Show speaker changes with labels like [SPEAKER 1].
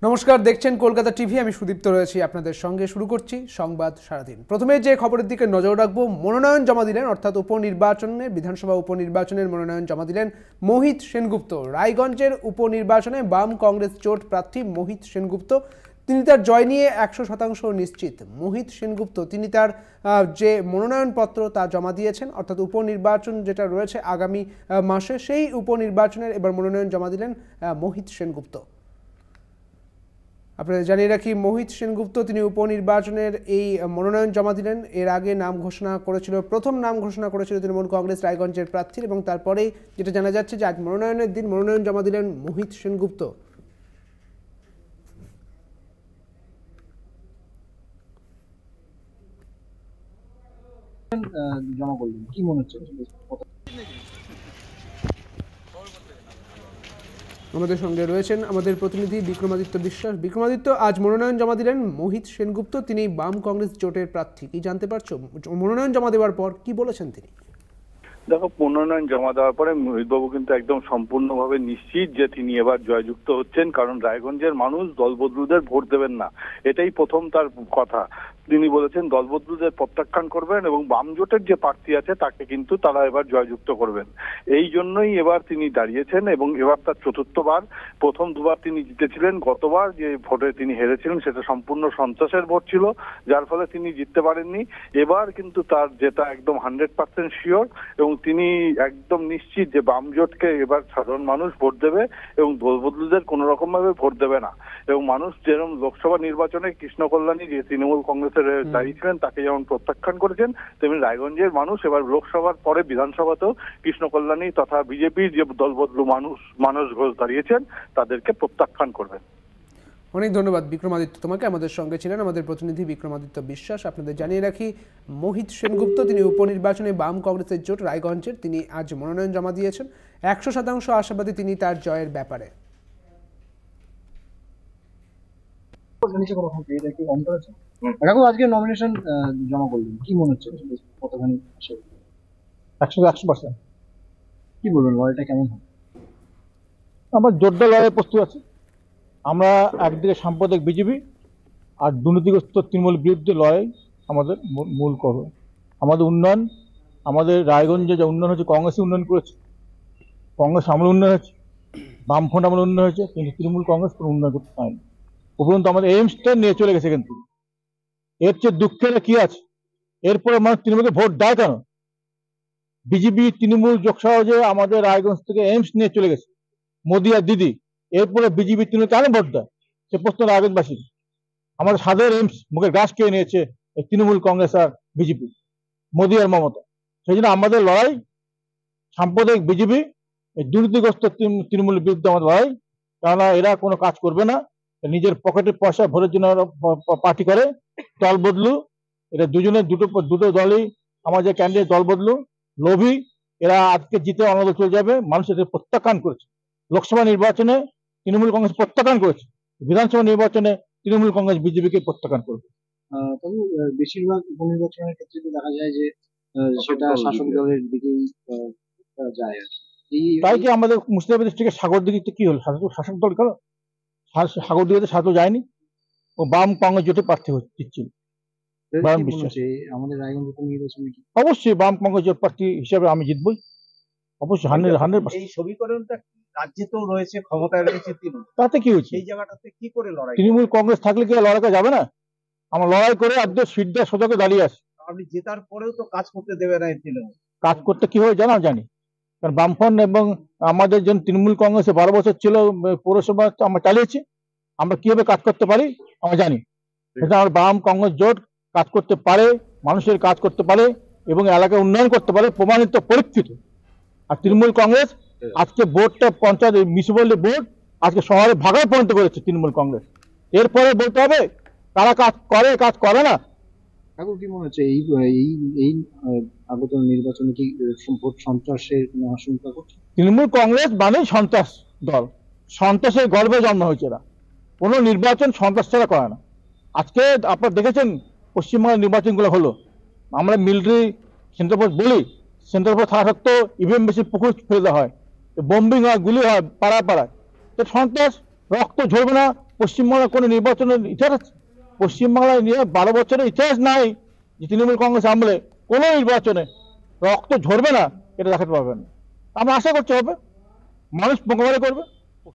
[SPEAKER 1] নমস্কার, দেখছেন কলকাতা টিভি। আমি সুদীপ্ত রয়েছি আপনাদের সঙ্গে। শুরু করছি সংবাদ সারাদিন। প্রথমে যে খবরের দিকে নজর রাখবো, মনোনয়ন জমা দিলেন, অর্থাৎ উপনির্বাচনে, বিধানসভা উপনির্বাচনের মনোনয়ন জমা দিলেন মোহিত সেনগুপ্ত। রায়গঞ্জের উপনির্বাচনে বাম কংগ্রেস জোট প্রার্থী মোহিত সেনগুপ্ত, তিনি তার জয় নিয়ে 100% নিশ্চিত। মোহিত সেনগুপ্ত তিনি তার যে মনোনয়নপত্র তা জমা দিয়েছেন, অর্থাৎ উপনির্বাচন যেটা রয়েছে আগামী মাসে, সেই উপনির্বাচনের এবার মনোনয়ন জমা দিলেন মোহিত সেনগুপ্ত। আপনাদের জানিয়ে রাখি, মোহিত সেনগুপ্ত তিনি উপনির্বাচনের এই মনোনয়ন জমা দিলেন। এর আগে প্রথম নাম ঘোষণা করেছিল তৃণমূল কংগ্রেস রায়গঞ্জের প্রার্থীর, এবং তারপরেই যেটা জানা যাচ্ছে যে আজ মনোনয়নের দিন মনোনয়ন জমা দিলেন মোহিত সেনগুপ্ত।
[SPEAKER 2] জমা করলেন, কি মনে হচ্ছে?
[SPEAKER 1] আমাদের সঙ্গে রয়েছেন আমাদের প্রতিনিধি বিক্রমাদিত্য বিশ্বাস। বিক্রমাদিত্য, আজ মনোনয়ন জমা দিলেন মোহিত সেনগুপ্ত, তিনি বাম কংগ্রেস জোটের প্রার্থী। কি জানতে পারছো মনোনয়ন জমা দেওয়ার পর কি বলেছেন তিনি?
[SPEAKER 3] দেখো, মনোনয়ন জমা দেওয়ার পরে মোহিতবাবু কিন্তু একদম সম্পূর্ণভাবে নিশ্চিত যে তিনি এবার জয়যুক্ত হচ্ছেন, কারণ রায়গঞ্জের মানুষ দলবদলুদের ভোট দেবেন না, এটাই প্রথম তার কথা। তিনি বলেছেন দলবদলুদের প্রত্যাখ্যান করবেন এবং বাম জোটের যে প্রার্থী আছে তাকে কিন্তু তারা এবার জয়যুক্ত করবেন। এই জন্যই এবার তিনি দাঁড়িয়েছেন এবং এবার তার চতুর্থবার। প্রথম দুবার তিনি জিতেছিলেন, গতবার যে ভোটে তিনি হেরেছিলেন সেটা সম্পূর্ণ সন্ত্রাসের ভোট ছিল, যার ফলে তিনি জিততে পারেননি। এবার কিন্তু তার যেটা একদম 100% শিওর, এবং তিনি একদম নিশ্চিত যে বাম জোটকে এবার সাধারণ মানুষ ভোট দেবে এবং দলবদলুদের কোন রকম ভাবে ভোট দেবে না। এবং মানুষ যেরকম লোকসভা নির্বাচনে কৃষ্ণ কল্যাণী যে তৃণমূল কংগ্রেসের দাঁড়িয়েছিলেন তাকে যেমন প্রত্যাখ্যান করেছেন, তেমনি রায়গঞ্জের মানুষ এবার লোকসভার পরে বিধানসভাতেও কৃষ্ণ কল্যাণী তথা বিজেপির যে দলবদলু মানস ঘোষ দাঁড়িয়েছেন তাদেরকে প্রত্যাখ্যান করবেন।
[SPEAKER 1] অনেক ধন্যবাদ বিক্রমাদিত্য তোমাকে। আমাদের সঙ্গে ছিলেন আমাদের প্রতিনিধি বিক্রমাদিত্য বিশ্বাস। আপনাদের জানিয়ে রাখি, মোহিত সেনগুপ্ত তিনি উপনির্বাচনে বাম কংগ্রেসের জোট রায়গঞ্জের, তিনি আজ মনোনয়ন জমা দিয়েছেন। 100% আশাবাদী তিনি তার জয়ের ব্যাপারে।
[SPEAKER 2] আজকে নমিনেশন জমা করলেন, কি মনে হচ্ছে? কতখানি 100%? কি বলবেন, লড়াইটা কেমন হবে?
[SPEAKER 4] আমার জোরদার লড়াই প্রস্তুত আছে। আমরা একদিকে সাম্প্রদায়িক বিজেপি আর দুর্নীতিগ্রস্ত তৃণমূল বিরুদ্ধে লড়াই আমাদের মূল কর্ম। আমাদের উন্নয়ন, আমাদের রায়গঞ্জে যে উন্নয়ন হয়েছে, কংগ্রেসই উন্নয়ন করেছে, কংগ্রেস আমলে উন্নয়ন হয়েছে, বামফ্রন্ট আমলে উন্নয়ন হয়েছে, কিন্তু তৃণমূল কংগ্রেস কোনো উন্নয়ন করতে পারেনি। উপরন্তু আমাদের এইমসটা নিয়ে চলে গেছে কিন্তু। এর চেয়ে দুঃখের কি আছে? এরপরে মানুষ তৃণমূলকে ভোট দেয় কেন? বিজেপি তৃণমূল যোগসহজে আমাদের রায়গঞ্জ থেকে এইমস নিয়ে চলে গেছে মোদি আর দিদি। এরপরে বিজেপি তৃণমূল কেন ভোট দেয় সে প্রশ্ন রায়গঞ্জবাসী। আমাদের সাধারণ এইমস মুখের গাছ খেয়ে নিয়েছে এই তৃণমূল কংগ্রেস আর বিজেপি, মোদি আর মমতা। সেই জন্য আমাদের লড়াই সাম্প্রদায়িক বিজেপি, এই দুর্নীতিগ্রস্ত তৃণমূলের বিরুদ্ধে আমাদের লড়াই। কেননা এরা কোনো কাজ করবে না, নিজের পকেটের পয়সা ভোটের জন্য পার্টি করে, দল বদলু। এটা দুটো দলই আমাদের ক্যান্ডিডেট দল বদলু, লোভী। এরা আজকে জিতে অন্য দল চলে যাবে। মানুষ এদের প্রত্যাখ্যান করেছে। লোকসভা নির্বাচনে তৃণমূল কংগ্রেস প্রত্যাখ্যান করেছে, বিধানসভা নির্বাচনে তৃণমূল কংগ্রেস বিজেপিকে প্রত্যাখ্যান করবে।
[SPEAKER 2] তবে বেশিরভাগ উপনির্বাচনের ক্ষেত্রে দেখা যায় যে সেটা শাসক দলের দিকেই যায় আর কি।
[SPEAKER 4] তাই কি আমাদের মুর্শিদাবাদ ডিস্ট্রিক্টের সাগরদিঘিতে কি হলো? শাসক দল গেল, সাগরদিঘিতে শাসক যায়নি, ও বাম কংগ্রেস জোটে প্রার্থী দিচ্ছিল।
[SPEAKER 2] আমাদের রায়গঞ্জ উপনির্বাচনে
[SPEAKER 4] অবশ্যই বাম কংগ্রেস জোট প্রার্থী হিসাবে আমি জিতবই, অবশ্যই 100%।
[SPEAKER 5] এই সমীকরণটা রাজ্যে তো রয়েছে, ক্ষমতায় রয়েছে তৃণমূল,
[SPEAKER 4] তাতে কি হয়েছে?
[SPEAKER 5] এই জায়গাটাতে কি করে লড়াই?
[SPEAKER 4] তৃণমূল কংগ্রেস থাকলে কি লড়াই করা যাবে না? আমরা লড়াই করে একদম সিটটা সোজাকে দাঁড়িয়ে আসি।
[SPEAKER 5] আপনি জেতার পরেও তো কাজ করতে দেবে না তৃণমূল।
[SPEAKER 4] কাজ করতে কি হয় জানি, কারণ বামফ্রন্ট এবং আমাদের যে তৃণমূল কংগ্রেসে 12 বছর ছিল পৌরসভা আমরা চালিয়েছি। আমরা কিভাবে কাজ করতে পারি আমরা জানি। সেটা আমার বাম কংগ্রেস জোট কাজ করতে পারে, মানুষের কাজ করতে পারে এবং এলাকায় উন্নয়ন করতে পারে, প্রমাণিত পরীক্ষিত। আর তৃণমূল কংগ্রেস আজকে বোর্ডটা পঞ্চায়েত মিউনিসিপ্যালিটি বোর্ড আজকে শহরে ভাগায় পরিণত করেছে তৃণমূল কংগ্রেস। এরপরে বলতে হবে তারা কাজ করে, কাজ করে না।
[SPEAKER 2] এখন কি মনে হচ্ছে এই আগত নির্বাচনে কি ভোট সন্ত্রাসের আশঙ্কা করছে?
[SPEAKER 4] তৃণমূল কংগ্রেস মানেই সন্ত্রাস দল, সন্ত্রাসের গর্ভে জন্ম হয়েছে এরা। কোনো নির্বাচন সন্ত্রাস ছাড়া করে না। আজকে আপনারা দেখেছেন পশ্চিমবঙ্গের নির্বাচনগুলো হলো, আমরা মিলিটারি সেন্টার ফোর্স বলি, সেন্টার ফোর্স থাকা সত্ত্বেও ইভিএম বেশি পুকুর ফেলে দেওয়া হয়, বোম্বিং হয়, গুলি হয় পাড়ায় পাড়ায়। তো সন্ত্রাস, রক্ত ঝরবে না, পশ্চিমবাংলার কোনো নির্বাচনের ইতিহাস আছে? পশ্চিমবাংলায় নিয়ে 12 বছরের ইতিহাস নাই যে তৃণমূল কংগ্রেস আমলে কোনো নির্বাচনে রক্ত ঝরবে না, এটা দেখাতে পারবেন না। আমরা আশা করছি হবে, মানুষ মোকাবেলা করবে।